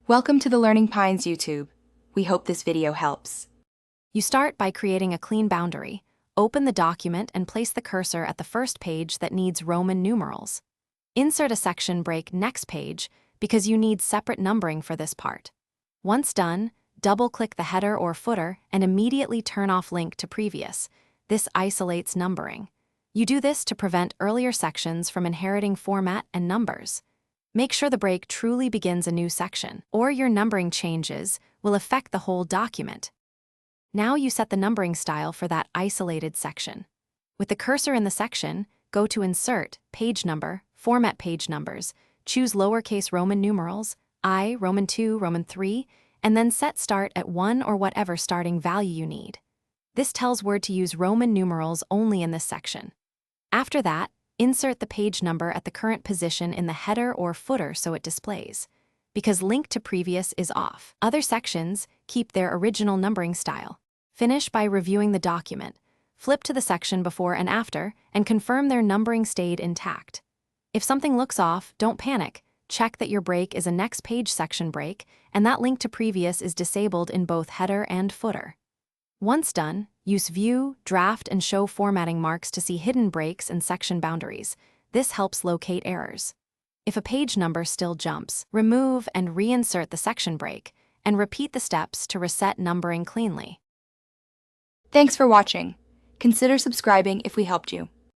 Welcome to the Learning Pines YouTube. We hope this video helps. You start by creating a clean boundary. Open the document and place the cursor at the first page that needs Roman numerals. Insert a section break next page because you need separate numbering for this part. Once done, double-click the header or footer and immediately turn off link to previous. This isolates numbering. You do this to prevent earlier sections from inheriting format and numbers. Make sure the break truly begins a new section, or your numbering changes will affect the whole document. Now you set the numbering style for that isolated section. With the cursor in the section, go to Insert, Page Number, Format Page Numbers, choose lowercase Roman numerals, I, Roman 2, Roman 3, and then set Start at 1 or whatever starting value you need. This tells Word to use Roman numerals only in this section. After that, insert the page number at the current position in the header or footer so it displays. Because link to previous is off, other sections keep their original numbering style. Finish by reviewing the document. Flip to the section before and after and confirm their numbering stayed intact. If something looks off, don't panic. Check that your break is a next page section break and that link to previous is disabled in both header and footer. Once done, use View, Draft, and Show formatting marks to see hidden breaks and section boundaries. This helps locate errors. If a page number still jumps, remove and reinsert the section break, and repeat the steps to reset numbering cleanly. Thanks for watching. Consider subscribing if we helped you.